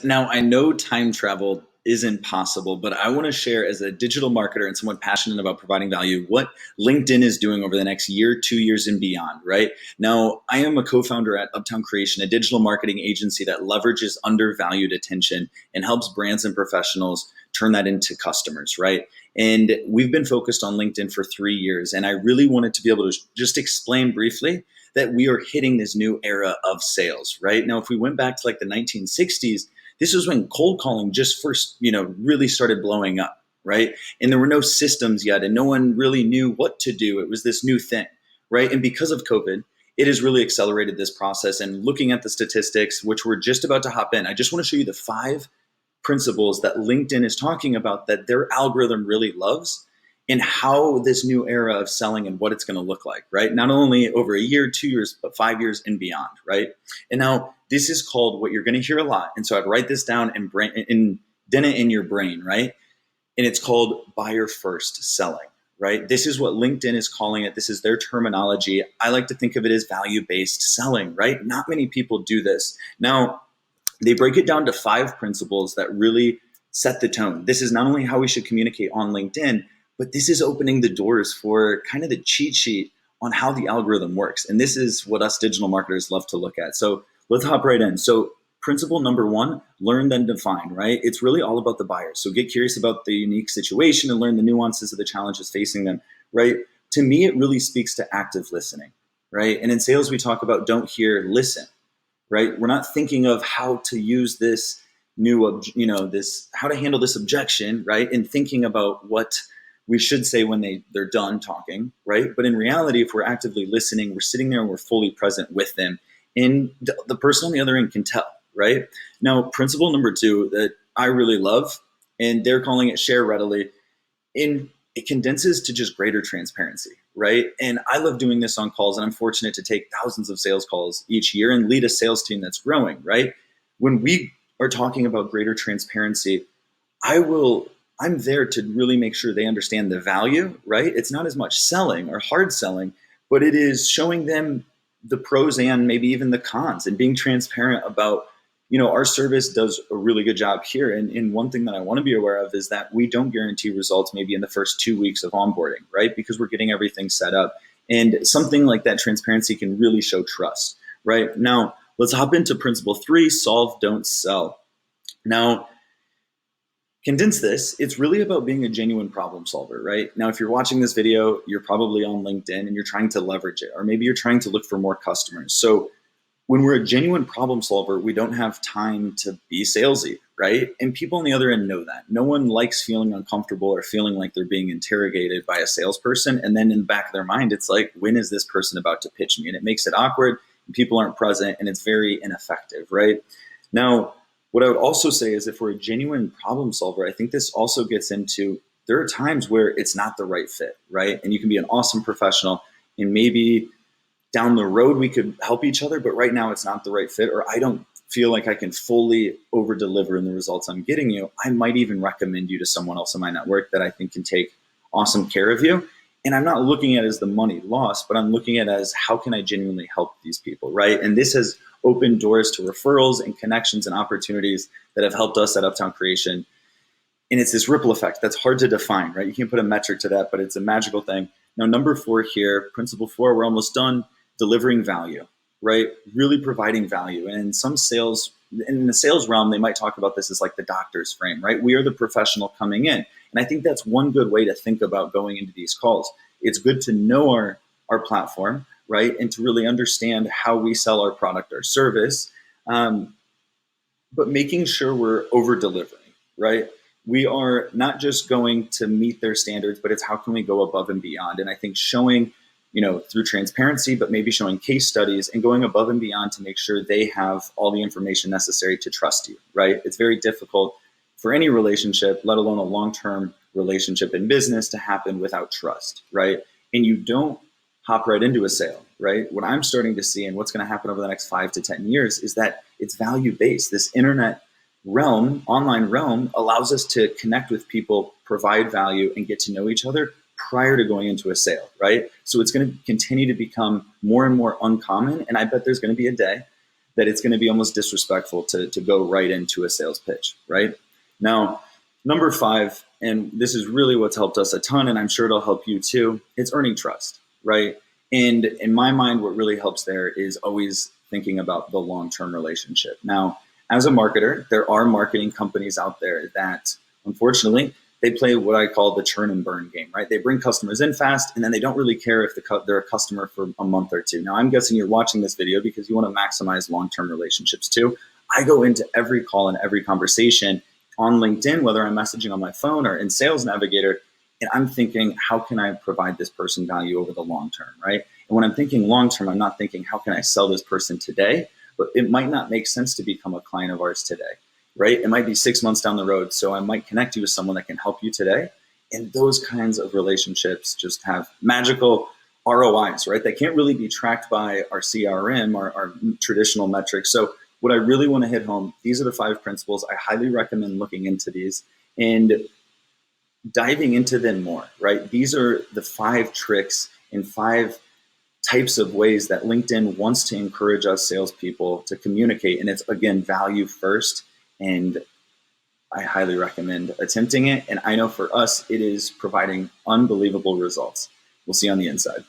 Now, I know time travel isn't possible, but I want to share as a digital marketer and someone passionate about providing value what LinkedIn is doing over the next year, 2 years, and beyond, right? Now, I am a co founder at Uptown Creation, a digital marketing agency that leverages undervalued attention and helps brands and professionals turn that into customers, right? And we've been focused on LinkedIn for 3 years. And I really wanted to be able to just explain briefly that we are hitting this new era of sales, right? Now, if we went back to like the 1960s, this was when cold calling just first, really started blowing up, right? And there were no systems yet, and no one really knew what to do. It was this new thing, right? And because of COVID, it has really accelerated this process. And looking at the statistics, which we're just about to hop in, I just want to show you the 5 principles that LinkedIn is talking about that their algorithm really loves and how this new era of selling and what it's going to look like, right? Not only over a year, 2 years, but 5 years and beyond, right? And now this is called what you're going to hear a lot. And so I'd write this down and dent it in your brain, right? And it's called buyer first selling, right? This is what LinkedIn is calling it. This is their terminology. I like to think of it as value-based selling, right? Not many people do this. Now, they break it down to 5 principles that really set the tone. This is not only how we should communicate on LinkedIn, but this is opening the doors for kind of the cheat sheet on how the algorithm works. And this is what us digital marketers love to look at. So let's hop right in. So principle number 1, learn then define, right? It's really all about the buyer. So get curious about the unique situation and learn the nuances of the challenges facing them, right? To me, it really speaks to active listening, right? And in sales, we talk about don't hear, listen, right? We're not thinking of how to use this how to handle this objection, right? And thinking about what we should say when they're done talking, right? But in reality, if we're actively listening, we're sitting there and we're fully present with them. And the person on the other end can tell, right? Now, principle number 2 that I really love, and they're calling it share readily, and it condenses to just greater transparency, right? And I love doing this on calls, and I'm fortunate to take thousands of sales calls each year and lead a sales team that's growing, right? When we are talking about greater transparency, I'm there to really make sure they understand the value, right? It's not as much selling or hard selling, but it is showing them the pros and maybe even the cons and being transparent about, our service does a really good job here. And one thing that I want to be aware of is that we don't guarantee results maybe in the first 2 weeks of onboarding, right? Because we're getting everything set up. And something like that transparency can really show trust, right? Now, let's hop into principle 3, solve, don't sell. Now, condense this, it's really about being a genuine problem solver, right? Now, if you're watching this video, you're probably on LinkedIn and you're trying to leverage it, or maybe you're trying to look for more customers. So when we're a genuine problem solver, we don't have time to be salesy, right? And people on the other end know that. No one likes feeling uncomfortable or feeling like they're being interrogated by a salesperson. And then in the back of their mind, it's like, when is this person about to pitch me? And it makes it awkward, and people aren't present, and it's very ineffective, right? Now, what I would also say is if we're a genuine problem solver, I think this also gets into, there are times where it's not the right fit, right? And you can be an awesome professional, and maybe down the road we could help each other, but right now it's not the right fit, or I don't feel like I can fully over deliver in the results I'm getting you. I might even recommend you to someone else in my network that I think can take awesome care of you. And I'm not looking at it as the money lost, but I'm looking at it as how can I genuinely help these people, right? And this has opened doors to referrals and connections and opportunities that have helped us at Uptown Creation. And it's this ripple effect that's hard to define, right? You can't put a metric to that, but it's a magical thing. Now, number 4 here, principle 4, we're almost done, delivering value, right? Really providing value. And in the sales realm, they might talk about this as like the doctor's frame, right? We are the professional coming in. And I think that's one good way to think about going into these calls. It's good to know our platform, right? And to really understand how we sell our product or service, but making sure we're over delivering, right? We are not just going to meet their standards, but it's how can we go above and beyond? And I think showing, through transparency, but maybe showing case studies and going above and beyond to make sure they have all the information necessary to trust you, right? It's very difficult for any relationship, let alone a long-term relationship in business, to happen without trust, right? And you don't hop right into a sale, right? What I'm starting to see and what's going to happen over the next 5 to 10 years is that it's value-based. This internet realm, online realm, allows us to connect with people, provide value, and get to know each other prior to going into a sale, right? So it's going to continue to become more and more uncommon. And I bet there's going to be a day that it's going to be almost disrespectful to go right into a sales pitch, right? Now, number five, and this is really what's helped us a ton, and I'm sure it'll help you too, it's earning trust, right? And in my mind, what really helps there is always thinking about the long-term relationship. Now, as a marketer, there are marketing companies out there that, unfortunately, they play what I call the churn and burn game, right? They bring customers in fast, and then they don't really care if they're a customer for a month or two. Now, I'm guessing you're watching this video because you want to maximize long-term relationships too. I go into every call and every conversation on LinkedIn, whether I'm messaging on my phone or in Sales Navigator, and I'm thinking, how can I provide this person value over the long term, right? And when I'm thinking long term, I'm not thinking, how can I sell this person today? But it might not make sense to become a client of ours today, right? It might be 6 months down the road. So I might connect you with someone that can help you today. And those kinds of relationships just have magical ROIs, right? That can't really be tracked by our CRM or our traditional metrics. So what I really want to hit home, these are the five principles. I highly recommend looking into these and diving into them more, right? These are the five tricks and five types of ways that LinkedIn wants to encourage us salespeople to communicate. And it's, again, value first. And I highly recommend attempting it. And I know for us, it is providing unbelievable results. We'll see you on the inside.